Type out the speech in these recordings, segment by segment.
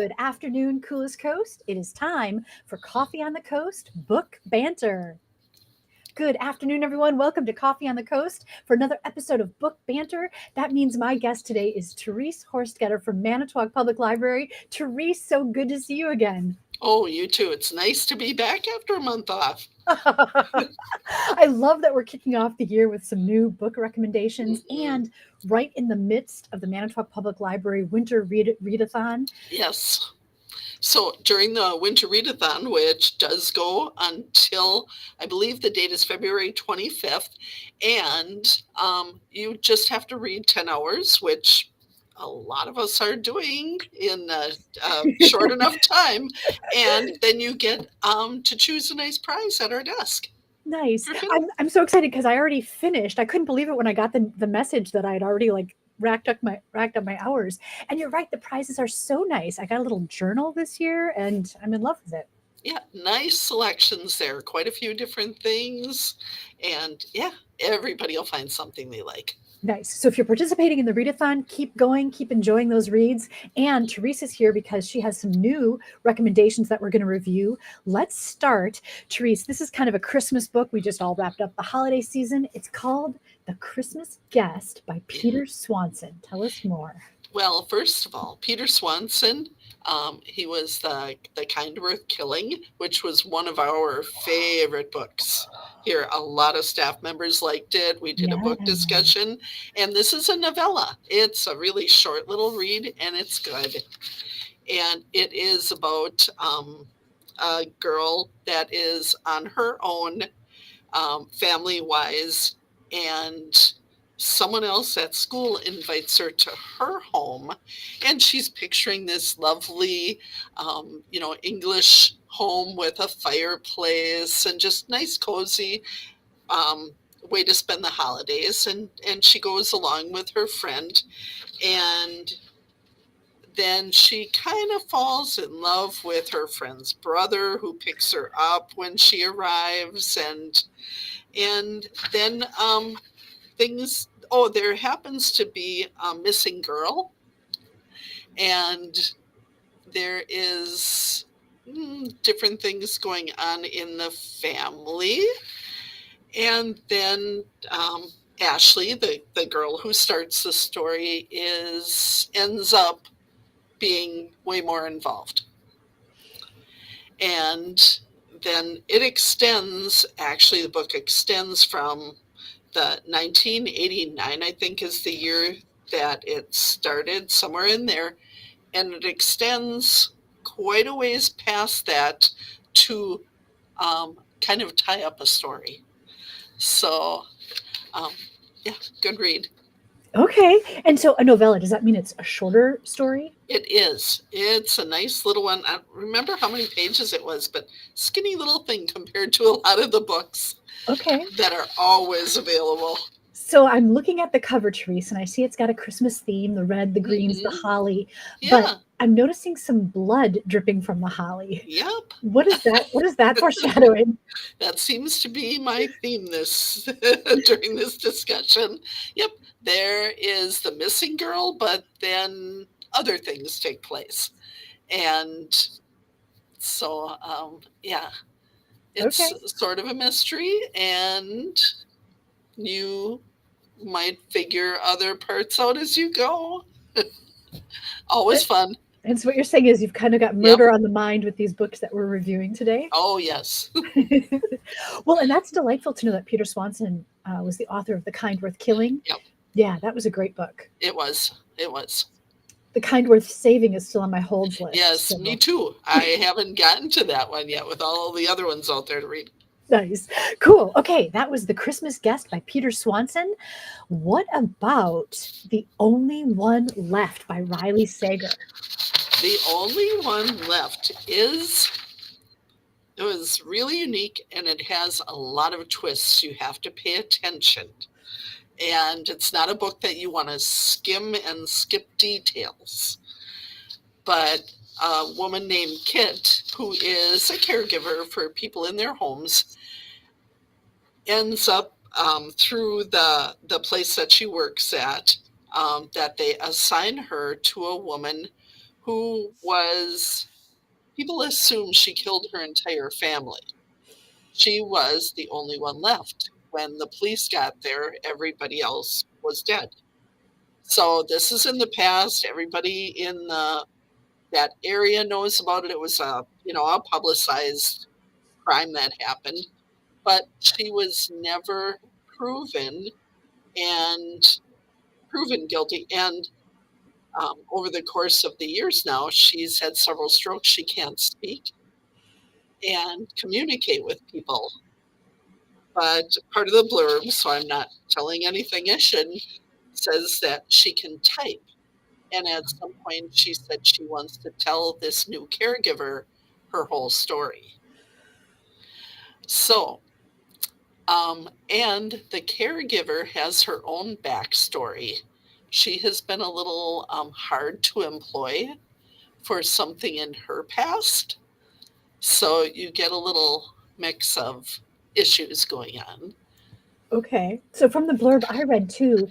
Good afternoon, Coolest Coast. It is time for Coffee on the Coast Book Banter. Good afternoon, everyone. Welcome to Coffee on the Coast for another episode of Book Banter. That means my guest today is Therese Horstketter from Manitowoc Public Library. Therese, so good to see you again. Oh, you too. It's nice to be back after a month off. I love that we're kicking off the year with some new book recommendations Mhm. and right in the midst of the Manitowoc Public Library Winter Readathon. Yes. So during the Winter Readathon, which does go until I believe the date is February 25th, and you just have to read 10 hours, which a lot of us are doing in a short enough time, and then you get to choose a nice prize at our desk. Nice. Griffin? I'm so excited because I already finished. I couldn't believe it when I got the message that I had already like racked up my hours. And you're right, the prizes are so nice. I got a little journal this year and I'm in love with it. Yeah, nice selections there. Quite a few different things. And yeah, everybody will find something they like. Nice. So if you're participating in the readathon, keep going, keep enjoying those reads. And Teresa's here because she has some new recommendations that we're going to review. Let's start. Therese, this is kind of a Christmas book. We just all wrapped up the holiday season. It's called The Christmas Guest by Yeah. Peter Swanson. Tell us more. Well, first of all, Peter Swanson, he was the Kind Worth Killing, which was one of our favorite books. Here, a lot of staff members liked it. We did a Yeah. book discussion, and this is a novella. It's a really short little read, and it's good. And it is about a girl that is on her own, family wise, and someone else at school invites her to her home, and she's picturing this lovely, English home with a fireplace and just nice, cozy um, way to spend the holidays. And she goes along with her friend, and then she kind of falls in love with her friend's brother who picks her up when she arrives, and then things. Oh, there happens to be a missing girl, and there is different things going on in the family, and then Ashley, the girl who starts the story, is ends up being way more involved. And then it extends, actually the book extends from the 1989, I think, is the year that it started, somewhere in there, and it extends quite a ways past that to kind of tie up a story. So um, yeah, good read. Okay. And so a novella, does that mean it's a shorter story? It is. It's a nice little one. I don't remember how many pages it was, but skinny little thing compared to a lot of the books Okay. that are always available. So I'm looking at the cover, Therese, and I see it's got a Christmas theme, the red, the greens, the Hmm. holly, but Yeah. I'm noticing some blood dripping from the holly. Yep. What is that? What is that foreshadowing? That seems to be my theme this during this discussion. Yep. There is the missing girl, but then other things take place. And so, yeah, it's Okay. sort of a mystery, and you might figure other parts out as you go. Always fun. And so what you're saying is you've kind of got Yep. murder on the mind with these books that we're reviewing today. Oh, yes. Well, and that's delightful to know that Peter Swanson was the author of The Kind Worth Killing. Yep. Yeah, that was a great book. It was. It was. The Kind Worth Saving is still on my holds list. Yes, me So too. I haven't gotten to that one yet with all the other ones out there to read. nice. Cool. Okay, that was The Christmas Guest by Peter Swanson. What about The Only One Left by Riley Sager? The only one left is, it was really unique, and it has a lot of twists. You have to pay attention. And it's not a book that you want to skim and skip details. But a woman named Kit, who is a caregiver for people in their homes, ends up through the place that she works at, that they assign her to a woman who was, people assume she killed her entire family. She was the only one left. When the police got there, everybody else was dead. So this is in the past. Everybody in that area knows about it. It was a publicized crime that happened, but she was never proven and proven guilty. And over the course of the years now, she's had several strokes. She can't speak and communicate with people. But part of the blurb, so I'm not telling anything I shouldn't, says that she can type. And at some point, she said she wants to tell this new caregiver her whole story. So, and the caregiver has her own backstory. She has been a little hard to employ for something in her past. So you get a little mix of issues going on. Okay. So from the blurb I read too,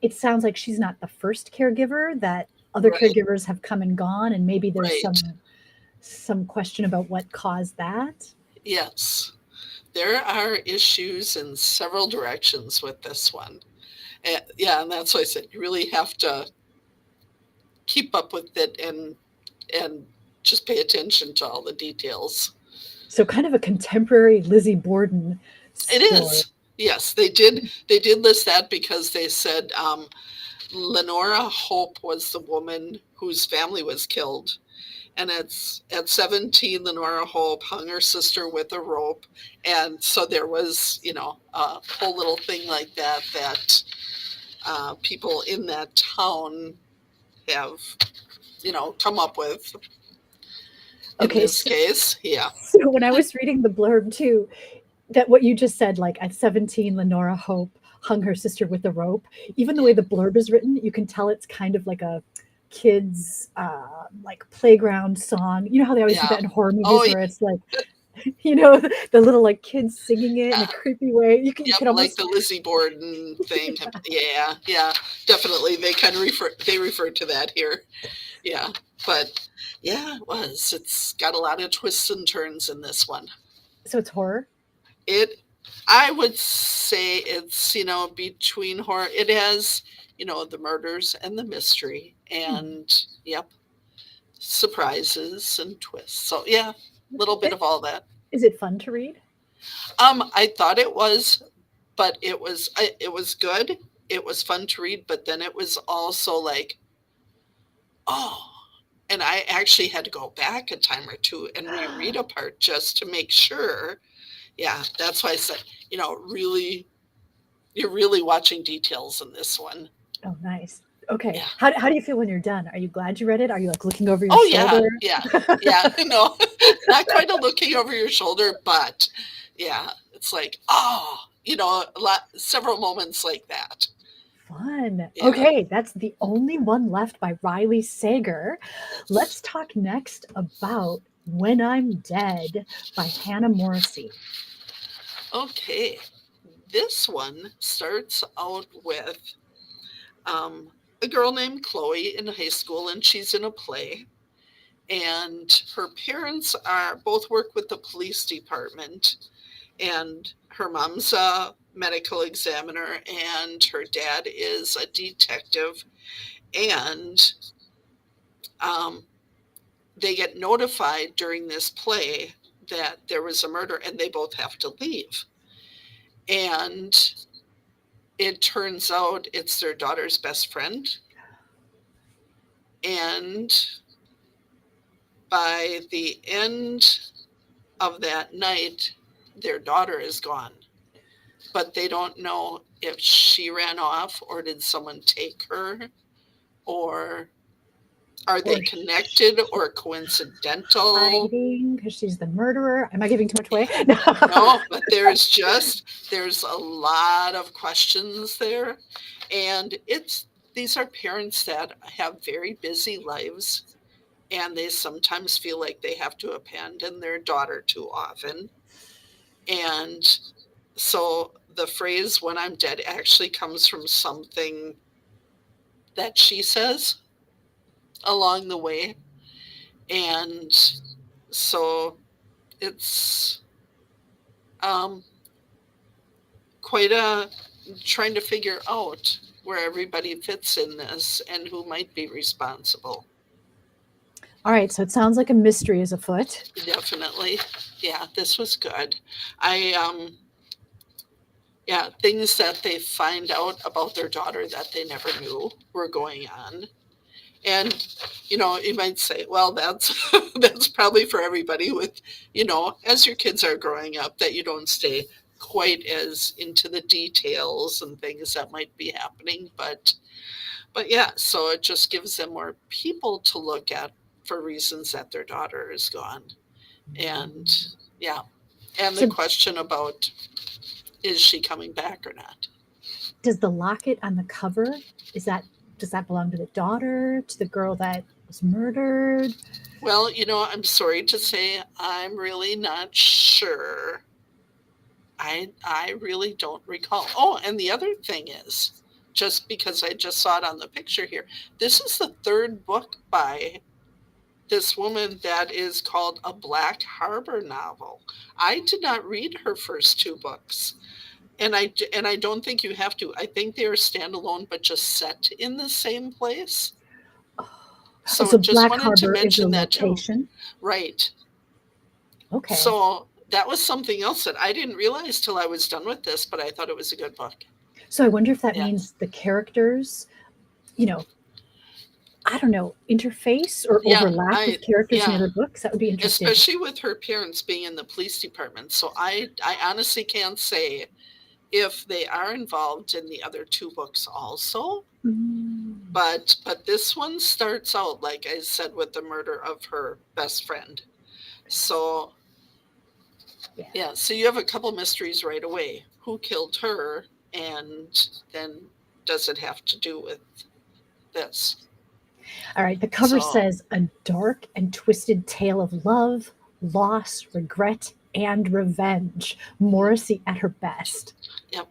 it sounds like she's not the first caregiver, that other Right, caregivers have come and gone, and maybe there's right. some question about what caused that. Yes. There are issues in several directions with this one. Yeah, and that's why I said you really have to keep up with it and just pay attention to all the details. So kind of a contemporary Lizzie Borden It story. is. Yes, they did list that because they said Lenora Hope was the woman whose family was killed. And at 17, Lenora Hope hung her sister with a rope. And so there was, a whole little thing like that that people in that town have, come up with in Okay, this so, case. Yeah. so when I was reading the blurb too, that what you just said, like at 17, Lenora Hope hung her sister with a rope. Even the way the blurb is written, you can tell it's kind of like a kids like playground song. You know how they always do Yeah. that in horror Oh, movies where it's like, the little like kids singing it in yeah. a creepy way. You Yep, can like almost the Lizzie Borden thing. Yeah, yeah, definitely. They kind of refer to that here. Yeah, but yeah, it was. It's got a lot of twists and turns in this one. so it's horror. It, I would say it's, between horror. It has, the murders and the mystery, Hmm. and yep, surprises and twists. So yeah, a little bit It, of all that. is it fun to read? I thought it was, but it was good. It was fun to read, but then it was also like, oh, and I actually had to go back a time or two and reread a part just to make sure. Yeah, that's why I said, really, you're really watching details in this one. Oh, nice. Okay. Yeah. How do you feel when you're done? Are you glad you read it? Are you like looking over your Oh yeah, shoulder? yeah, yeah. No, not quite a looking over your shoulder, but yeah, it's like, oh, several moments like that. Fun. Yeah. Okay, that's the only one left by Riley Sager. Let's talk next about When I'm Dead by Hannah Morrissey. Okay. This one starts out with a girl named Chloe in high school, and she's in a play. And her parents are both work with the police department, and her mom's a medical examiner, and her dad is a detective. And um, they get notified during this play that there was a murder, and they both have to leave. And it turns out it's their daughter's best friend. And by the end of that night, their daughter is gone. But they don't know if she ran off or did someone take her, or are they Or connected or coincidental? hiding because she's the murderer. Am I giving too much away? No, but there's a lot of questions there. And these are parents that have very busy lives, and they sometimes feel like they have to abandon their daughter too often. And so the phrase "when I'm dead" actually comes from something that she says along the way. And so it's um, quite a trying to figure out where everybody fits in this and who might be responsible. All right, so it sounds like a mystery is afoot. Definitely. Yeah, this was good. I yeah, things that they find out about their daughter that they never knew were going on. And you might say, well, that's that's probably for everybody with, as your kids are growing up, that you don't stay quite as into the details and things that might be happening, but yeah, so it just gives them more people to look at for reasons that their daughter is gone. And yeah, and the So question about, is she coming back or not? does the locket on the cover, is that does that belong to the daughter, to the girl that was murdered? Well, I'm sorry to say, I'm really not sure. I really don't recall. Oh, and the other thing is, just because I just saw it on the picture here, this is the third book by this woman that is called a Black Harbor novel. I did not read her first two books. And I don't think you have to. I think they are standalone, but just set in the same place. Oh, So so just Black wanted to Harbor is the mention that too. location. Right. Okay. So that was something else that I didn't realize till I was done with this, but I thought it was a good book. So I wonder if that Yeah. means the characters, you know, I don't know, interface or Yeah. overlap with characters in the Yeah. other books. That would be interesting. Especially with her parents being in the police department. So I honestly can't say if they are involved in the other two books also. Mm, But this one starts out, like I said, with the murder of her best friend. So yeah. yeah, so you have a couple mysteries right away. Who killed her, and then does it have to do with this? All right. The cover So says a dark and twisted tale of love, loss, regret, and revenge. Morrissey at her best. yep.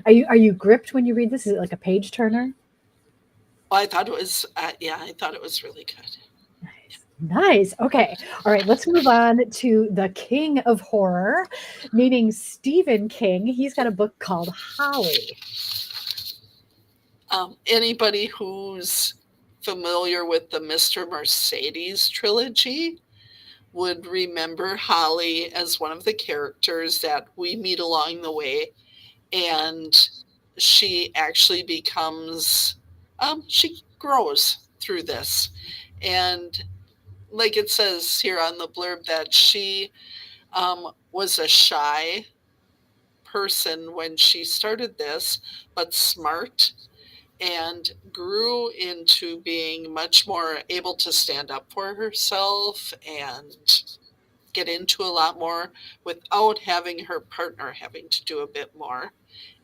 Are you gripped when you read this? Is it like a page turner? Well, I thought it was yeah, I thought it was really good. Nice. Nice. Okay. All right. Let's move on to the king of horror, meaning Stephen King. He's got a book called Holly. Anybody who's familiar with the Mr. Mercedes trilogy would remember Holly as one of the characters that we meet along the way, and she actually becomes she grows through this. And like it says here on the blurb, that she was a shy person when she started this, but smart, and grew into being much more able to stand up for herself and get into a lot more without having her partner having to do a bit more.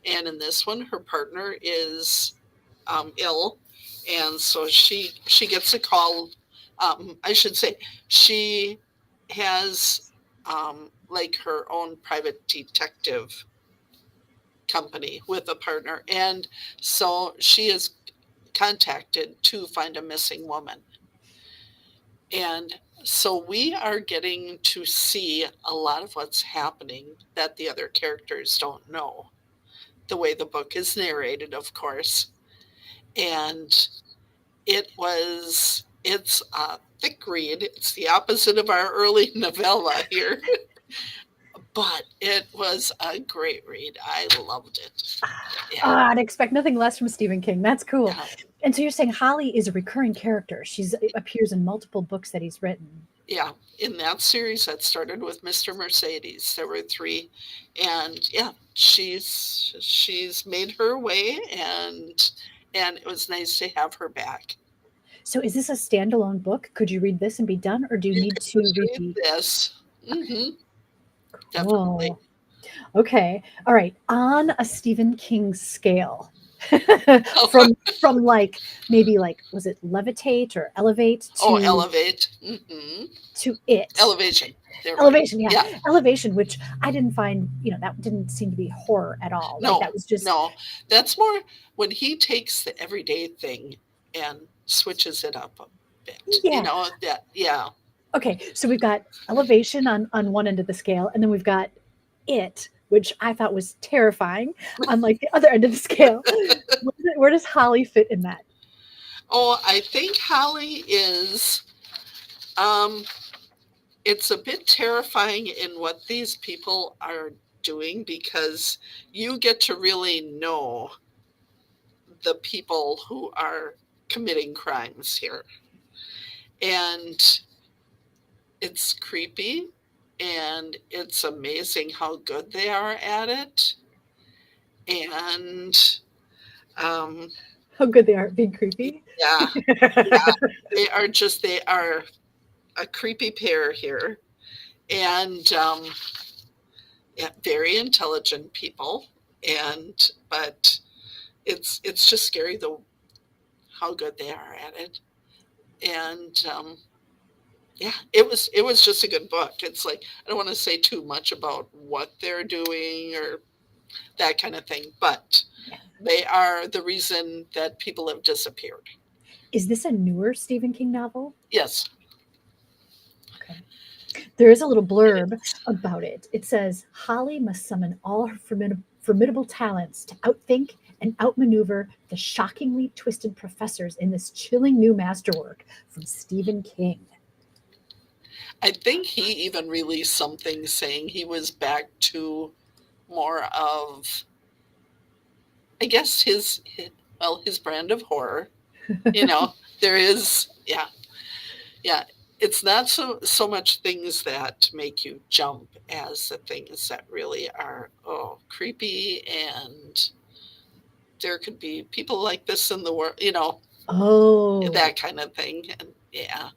And in this one, her partner is ill, and so she gets a call. I should say she has like her own private detective company with a partner, and so she is contacted to find a missing woman. And so we are getting to see a lot of what's happening that the other characters don't know, the way the book is narrated, of course. And it's a thick read. It's the opposite of our early novella here, but it was a great read. I loved it. Yeah. I'd expect nothing less from Stephen King. That's cool. Yeah. And so you're saying Holly is a recurring character. She's appears in multiple books that he's written. Yeah, in that series that started with Mr. Mercedes, there were three, and yeah, she's made her way, and it was nice to have her back. So is this a standalone book? Could you read this and be done, or do you You need could to just read read the? this. Okay, Definitely. cool. Okay, all right. On a Stephen King scale, from like maybe like was it levitate or elevate Oh, elevate. to it? Elevation. There we go. Elevation, yeah, Yeah. elevation, which I didn't find, that didn't seem to be horror at all. Like that No, was just no. That's more when he takes the everyday thing and switches it up a bit. yeah. That, yeah. Okay, so we've got elevation on one end of the scale, and then we've got it, which I thought was terrifying, on like the other end of the scale. Where does Holly fit in that? Oh, I think Holly is, um, it's a bit terrifying in what these people are doing because you get to really know the people who are committing crimes here. And it's creepy and it's amazing how good they are at it. And um, How good they are at being creepy. yeah, they are a creepy pair here. And yeah, very intelligent people. And, but it's just scary the how good they are at it. And yeah, it was just a good book. It's like I don't want to say too much about what they're doing or that kind of thing, but Yeah. they are the reason that people have disappeared. Is this a newer Stephen King novel? Yes, Okay. There is a little it blurb is. about it. It says Holly must summon all her formidable talents to outthink and outmaneuver the shockingly twisted professors in this chilling new masterwork from Stephen King. I think he even released something saying he was back to more of, I guess his brand of horror. You know, there is, yeah, yeah. It's not so much things that make you jump as the things that really are creepy, and there could be people like this in the world, Oh, that kind of thing. And yeah,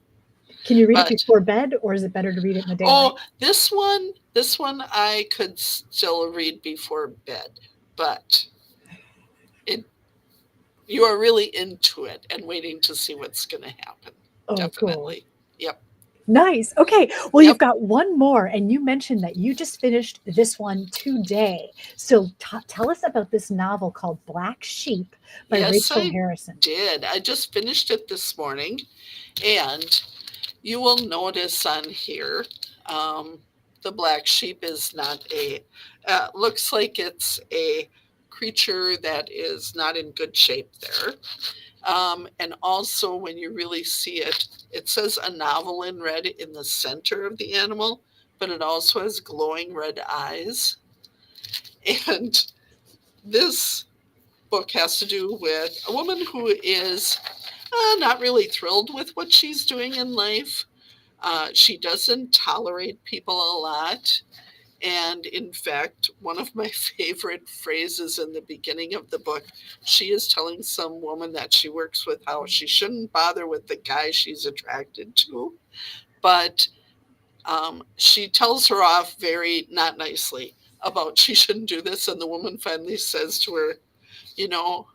can you read it but before bed or is it better to read it in the daylight? oh, this one I could still read before bed, but it you are really into it and waiting to see what's going to happen. Oh, cool. Definitely. Yep. Nice. Okay. Well, you've Yep. got one more, and you mentioned that you just finished this one today. So tell us about this novel called Black Sheep by Yes, Rachel I Harrison. did. I just finished it this morning, and you will notice on here, um, the black sheep is not a, looks like it's a creature that is not in good shape there. And also, when you really see it, it says a novel in red in the center of the animal, but it also has glowing red eyes. And this book has to do with a woman who is not really thrilled with what she's doing in life. She doesn't tolerate people a lot. And in fact, one of my favorite phrases in the beginning of the book, she is telling some woman that she works with how she shouldn't bother with the guy she's attracted to. But she tells her off very not nicely about she shouldn't do this. And the woman finally says to her, you know,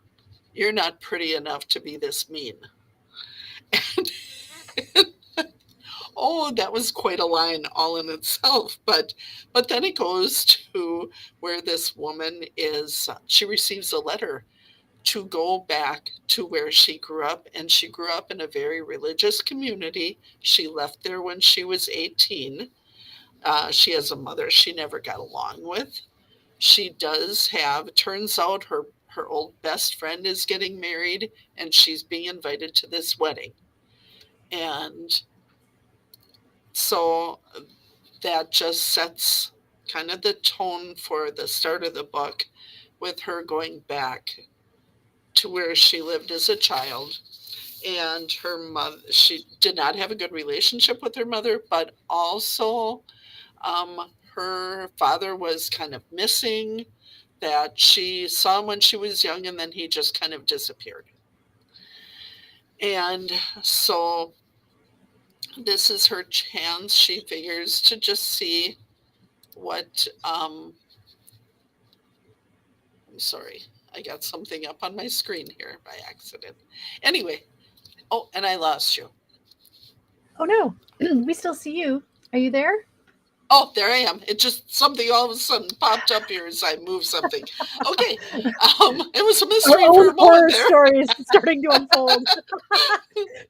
you're not pretty enough to be this mean. Oh, that was quite a line all in itself. But then it goes to where this woman is. She receives a letter to go back to where she grew up, and she grew up in a very religious community. She left there when she was 18. She has a mother she never got along with. She does have. Turns out her old best friend is getting married, and she's being invited to this wedding. And so that just sets kind of the tone for the start of the book with her going back to where she lived as a child. And her mother, she did not have a good relationship with her mother, but also her father was kind of missing, that she saw him when she was young and then he just kind of disappeared. And so this is her chance, she figures, to just see what I'm sorry, I got something up on my screen here by accident. Anyway, oh, and I lost you. Oh no, we still see you. Are you there? Oh, there I am. It just something all of a sudden popped up here as I moved something. Okay. It was a Our mystery for own a moment horror there. story is starting to unfold.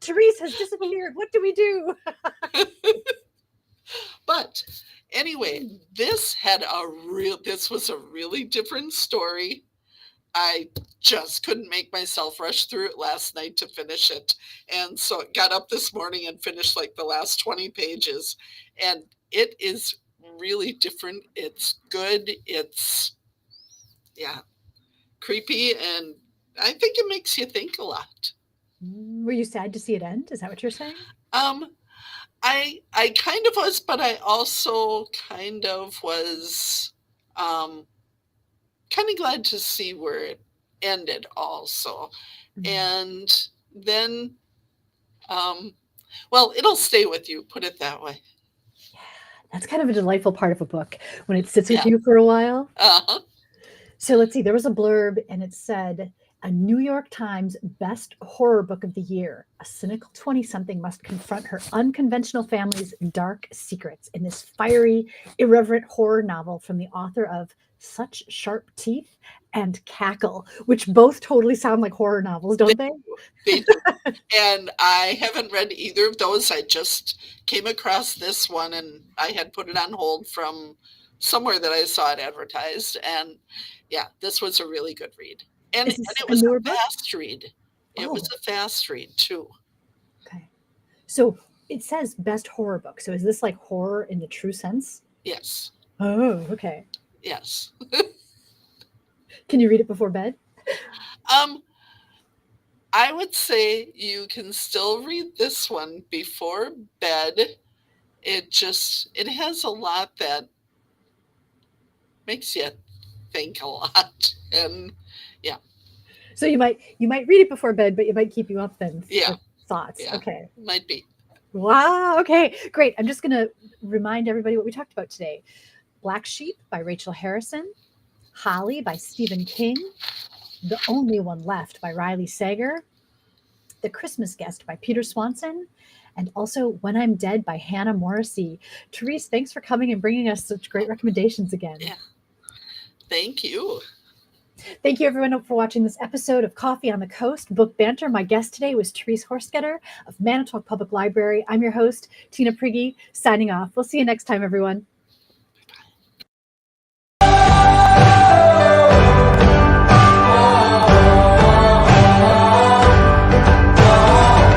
Therese has disappeared. What do we do? But anyway, this was a really different story. I just couldn't make myself rush through it last night to finish it. And so I got up this morning and finished like the last 20 pages. And it is really different. It's good. It's, yeah, creepy. And I think it makes you think a lot. Were you sad to see it end? Is that what you're saying? Um, I kind of was, but I also kind of was um, kind of glad to see where it ended also. And then, um, well, it'll stay with you, put it that way. Yeah, that's kind of a delightful part of a book when it sits with Yeah. you for a while. Uh-huh. So let's see, there was a blurb and it said, a New York Times best horror book of the year. A cynical 20 something must confront her unconventional family's dark secrets in this fiery, irreverent horror novel from the author of Such Sharp Teeth and Cackle, which both totally sound like horror novels, don't they? They do. And I haven't read either of those. I just came across this one and I had put it on hold from somewhere that I saw it advertised. And yeah, this was a really good read. And Is this it a was newer a book? fast read. It was Oh, a fast read too. okay. So it says best horror book. So is this like horror in the true sense? Yes. Oh, okay. Yes. Can you read it before bed? Um, I would say you can still read this one before bed. It has a lot that makes you think a lot. And yeah, So you might read it before bed, but it might keep you up then yeah, with thoughts. yeah, Okay. might be. Wow. Okay. Great. I'm just going to remind everybody what we talked about today. Black Sheep by Rachel Harrison, Holly by Stephen King, The Only One Left by Riley Sager, The Christmas Guest by Peter Swanson, and also When I'm Dead by Hannah Morrissey. Therese, thanks for coming and bringing us such great recommendations again. Yeah. Thank you. Thank you, everyone, for watching this episode of Coffee on the Coast Book Banter. My guest today was Therese Horstketter of Manitowoc Public Library. I'm your host, Tina Prigge, signing off. We'll see you next time, everyone.